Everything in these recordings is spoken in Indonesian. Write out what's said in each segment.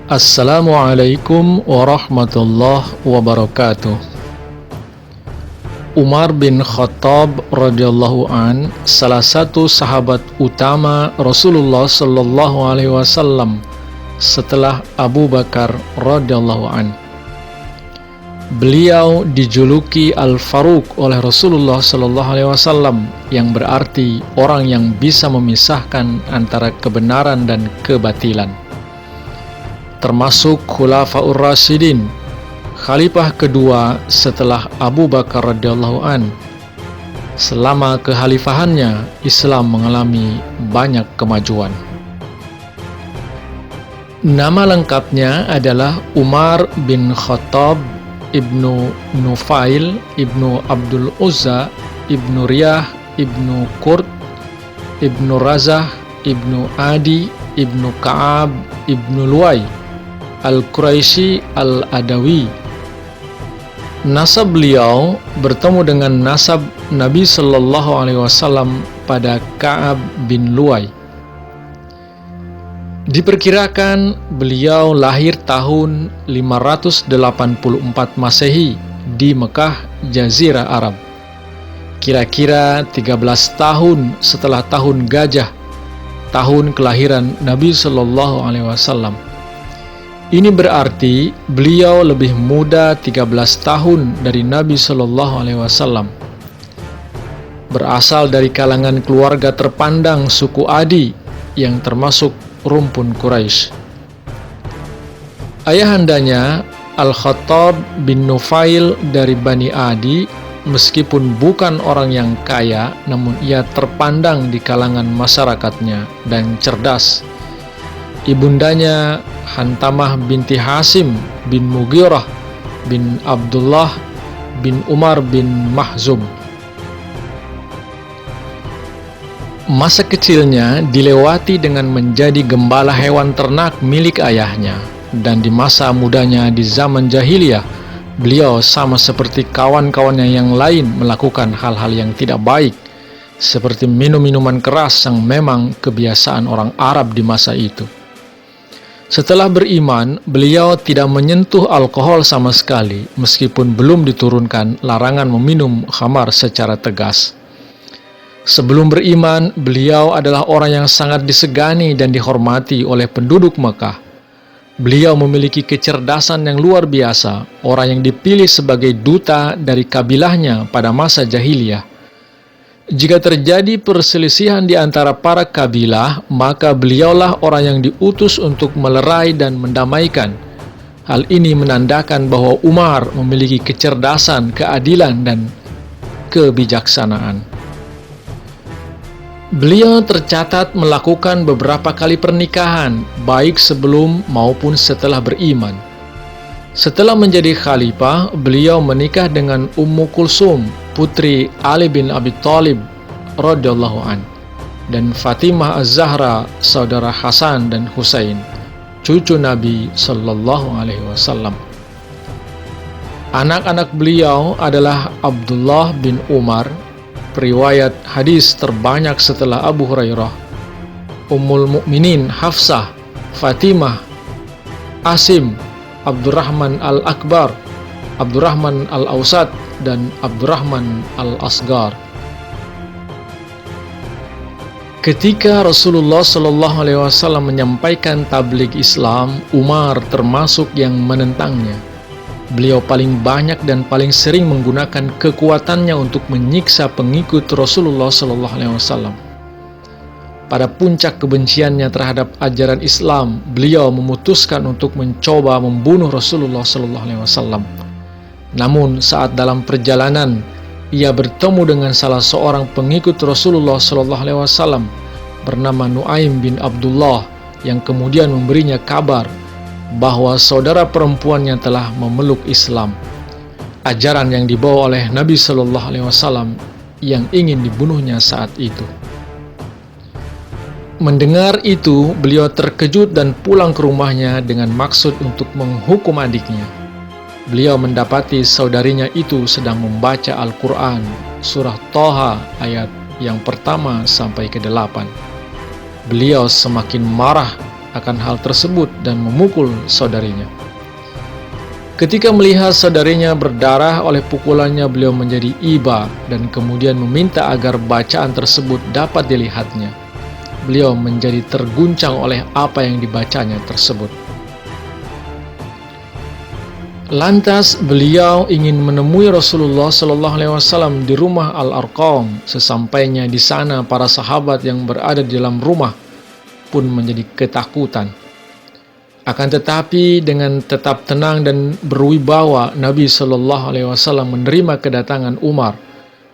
Assalamualaikum warahmatullahi wabarakatuh. Umar bin Khattab radhiyallahu an, salah satu sahabat utama Rasulullah sallallahu alaihi wasallam setelah Abu Bakar radhiyallahu an. Beliau dijuluki Al-Faruq oleh Rasulullah sallallahu alaihi wasallam, yang berarti orang yang bisa memisahkan antara kebenaran dan kebatilan. Termasuk Khulafaur Rasyidin, khalifah kedua setelah Abu Bakar radhiyallahu an. Selama kekhalifahannya, Islam mengalami banyak kemajuan. Nama lengkapnya adalah Umar bin Khattab ibnu Nufail ibnu Abdul Uzza ibnu Riyah ibnu Qurt ibnu Razah ibnu Adi ibnu Ka'ab ibnu Luwai Al-Quraisy Al-Adawi. Nasab beliau bertemu dengan nasab Nabi Sallallahu Alaihi Wasallam pada Ka'ab bin Luwai. Diperkirakan beliau lahir tahun 584 Masehi di Mekah, Jazirah Arab. Kira-kira 13 tahun setelah tahun Gajah, tahun kelahiran Nabi Sallallahu Alaihi Wasallam. Ini berarti beliau lebih muda 13 tahun dari Nabi Shallallahu Alaihi Wasallam. Berasal dari kalangan keluarga terpandang suku Adi yang termasuk rumpun Quraisy. Ayahandanya Al-Khattab bin Nufail dari Bani Adi, meskipun bukan orang yang kaya, namun ia terpandang di kalangan masyarakatnya dan cerdas. Ibundanya Hantamah binti Hasim bin Mughirah bin Abdullah bin Umar bin Mahzum. Masa kecilnya dilewati dengan menjadi gembala hewan ternak milik ayahnya, dan di masa mudanya di zaman jahiliyah, beliau sama seperti kawan-kawannya yang lain melakukan hal-hal yang tidak baik, seperti minum minuman keras yang memang kebiasaan orang Arab di masa itu. Setelah beriman, beliau tidak menyentuh alkohol sama sekali, meskipun belum diturunkan larangan meminum khamar secara tegas. Sebelum beriman, beliau adalah orang yang sangat disegani dan dihormati oleh penduduk Mekah. Beliau memiliki kecerdasan yang luar biasa, orang yang dipilih sebagai duta dari kabilahnya pada masa jahiliyah. Jika terjadi perselisihan di antara para kabilah, maka beliaulah orang yang diutus untuk melerai dan mendamaikan. Hal ini menandakan bahwa Umar memiliki kecerdasan, keadilan, dan kebijaksanaan. Beliau tercatat melakukan beberapa kali pernikahan, baik sebelum maupun setelah beriman. Setelah menjadi khalifah, beliau menikah dengan Ummu Kulsum, putri Ali bin Abi Thalib radhiyallahu an, dan Fatimah Az-Zahra, saudara Hasan dan Husain, cucu Nabi sallallahu alaihi wasallam. Anak-anak beliau adalah Abdullah bin Umar, periwayat hadis terbanyak setelah Abu Hurairah, Ummul Mukminin Hafsah, Fatimah, Asim, Abdurrahman Al-Akbar, Abdurrahman Al-Awsat, dan Abdurrahman Al-Asgar. Ketika Rasulullah Shallallahu Alaihi Wasallam menyampaikan tabligh Islam, Umar termasuk yang menentangnya. Beliau paling banyak dan paling sering menggunakan kekuatannya untuk menyiksa pengikut Rasulullah Shallallahu Alaihi Wasallam. Pada puncak kebenciannya terhadap ajaran Islam, beliau memutuskan untuk mencoba membunuh Rasulullah Shallallahu Alaihi Wasallam. Namun saat dalam perjalanan, ia bertemu dengan salah seorang pengikut Rasulullah Shallallahu Alaihi Wasallam bernama Nuaim bin Abdullah, yang kemudian memberinya kabar bahwa saudara perempuannya telah memeluk Islam, ajaran yang dibawa oleh Nabi Shallallahu Alaihi Wasallam yang ingin dibunuhnya saat itu. Mendengar itu, beliau terkejut dan pulang ke rumahnya dengan maksud untuk menghukum adiknya. Beliau mendapati saudarinya itu sedang membaca Al-Quran, surah Thaha ayat yang pertama sampai ke-8. Beliau semakin marah akan hal tersebut dan memukul saudarinya. Ketika melihat saudarinya berdarah oleh pukulannya, beliau menjadi iba dan kemudian meminta agar bacaan tersebut dapat dilihatnya. Beliau menjadi terguncang oleh apa yang dibacanya tersebut. Lantas beliau ingin menemui Rasulullah SAW di rumah Al-Arqam. Sesampainya di sana, para sahabat yang berada di dalam rumah pun menjadi ketakutan. Akan tetapi dengan tetap tenang dan berwibawa, Nabi SAW menerima kedatangan Umar,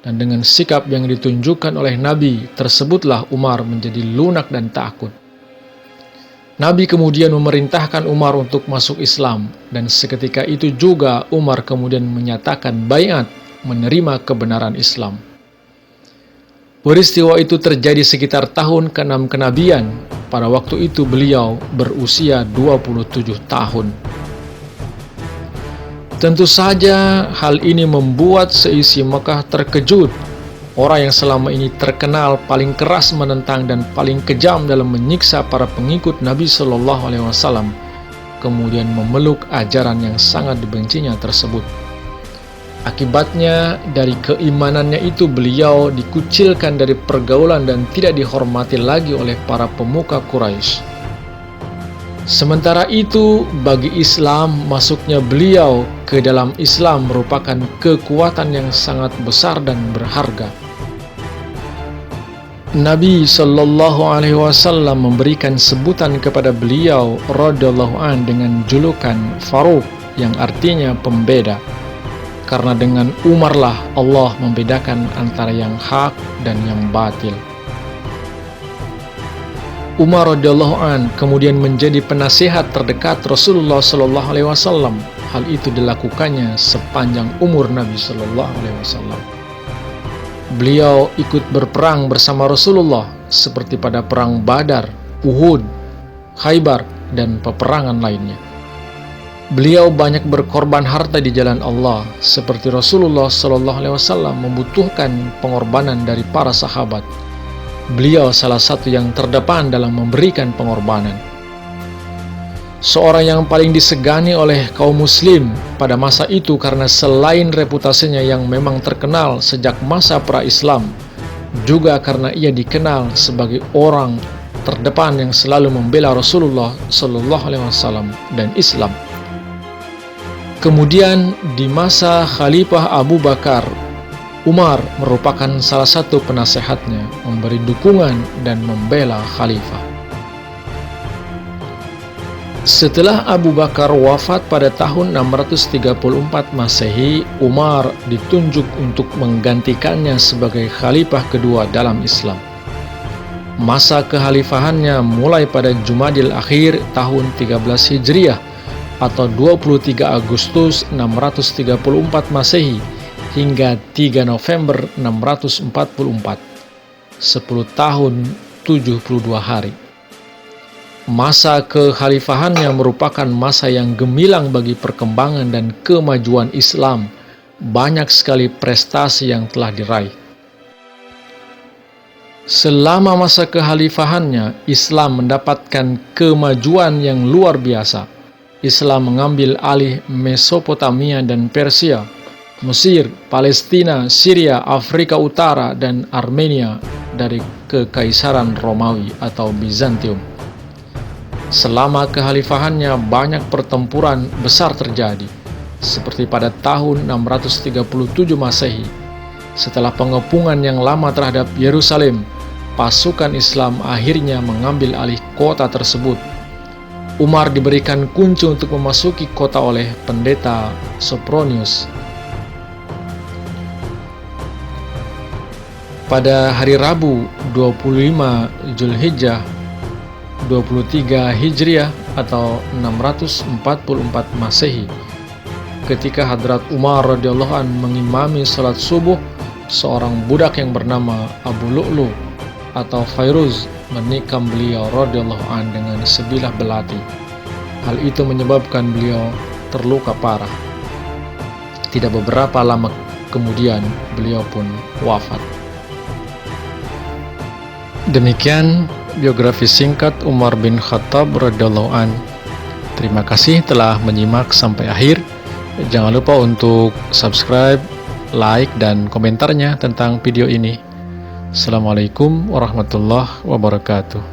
dan dengan sikap yang ditunjukkan oleh Nabi tersebutlah Umar menjadi lunak dan takut. Nabi kemudian memerintahkan Umar untuk masuk Islam, dan seketika itu juga Umar kemudian menyatakan baiat menerima kebenaran Islam. Peristiwa itu terjadi sekitar tahun ke-6 kenabian. Pada waktu itu beliau berusia 27 tahun. Tentu saja hal ini membuat seisi Mekah terkejut. Orang yang selama ini terkenal paling keras menentang dan paling kejam dalam menyiksa para pengikut Nabi Shallallahu Alaihi Wasallam, kemudian memeluk ajaran yang sangat dibencinya tersebut. Akibatnya, dari keimanannya itu beliau dikucilkan dari pergaulan dan tidak dihormati lagi oleh para pemuka Quraisy. Sementara itu, bagi Islam, masuknya beliau ke dalam Islam merupakan kekuatan yang sangat besar dan berharga. Nabi Shallallahu Alaihi Wasallam memberikan sebutan kepada beliau radhiyallahu an dengan julukan Faruq, yang artinya pembeda. Karena dengan Umarlah Allah membedakan antara yang hak dan yang batil. Umar radhiyallahu an kemudian menjadi penasihat terdekat Rasulullah Shallallahu Alaihi Wasallam. Hal itu dilakukannya sepanjang umur Nabi Shallallahu Alaihi Wasallam. Beliau ikut berperang bersama Rasulullah seperti pada perang Badar, Uhud, Khaybar, dan peperangan lainnya. Beliau banyak berkorban harta di jalan Allah, seperti Rasulullah Shallallahu Alaihi Wasallam membutuhkan pengorbanan dari para sahabat. Beliau salah satu yang terdepan dalam memberikan pengorbanan. Seorang yang paling disegani oleh kaum muslim pada masa itu karena selain reputasinya yang memang terkenal sejak masa pra-Islam, juga karena ia dikenal sebagai orang terdepan yang selalu membela Rasulullah Shallallahu Alaihi Wasallam dan Islam. Kemudian di masa Khalifah Abu Bakar, Umar merupakan salah satu penasehatnya, memberi dukungan dan membela Khalifah. Setelah Abu Bakar wafat pada tahun 634 Masehi, Umar ditunjuk untuk menggantikannya sebagai Khalifah kedua dalam Islam. Masa kekhalifahannya mulai pada Jumadil Akhir tahun 13 Hijriah atau 23 Agustus 634 Masehi hingga 3 November 644, 10 tahun 72 hari. Masa kekhalifahannya merupakan masa yang gemilang bagi perkembangan dan kemajuan Islam. Banyak sekali prestasi yang telah diraih. Selama masa kekhalifahannya, Islam mendapatkan kemajuan yang luar biasa. Islam mengambil alih Mesopotamia dan Persia, Mesir, Palestina, Syria, Afrika Utara, dan Armenia dari Kekaisaran Romawi atau Bizantium. Selama kekhalifahannya banyak pertempuran besar terjadi, seperti pada tahun 637 Masehi. Setelah pengepungan yang lama terhadap Yerusalem, pasukan Islam akhirnya mengambil alih kota tersebut. Umar diberikan kunci untuk memasuki kota oleh pendeta Sopronius. Pada hari Rabu 25 Zulhijjah 23 Hijriah atau 644 Masehi, ketika Hadrat Umar radhiyallahu an mengimami salat subuh, seorang budak yang bernama Abu Lu'lu atau Fairuz menikam beliau radhiyallahu an dengan sebilah belati. Hal itu menyebabkan beliau terluka parah. Tidak beberapa lama kemudian beliau pun wafat. Demikian biografi singkat Umar bin Khattab radhiyallahu an. Terima kasih telah menyimak sampai akhir. Jangan lupa untuk subscribe, like, dan komentarnya tentang video ini. Assalamualaikum warahmatullahi wabarakatuh.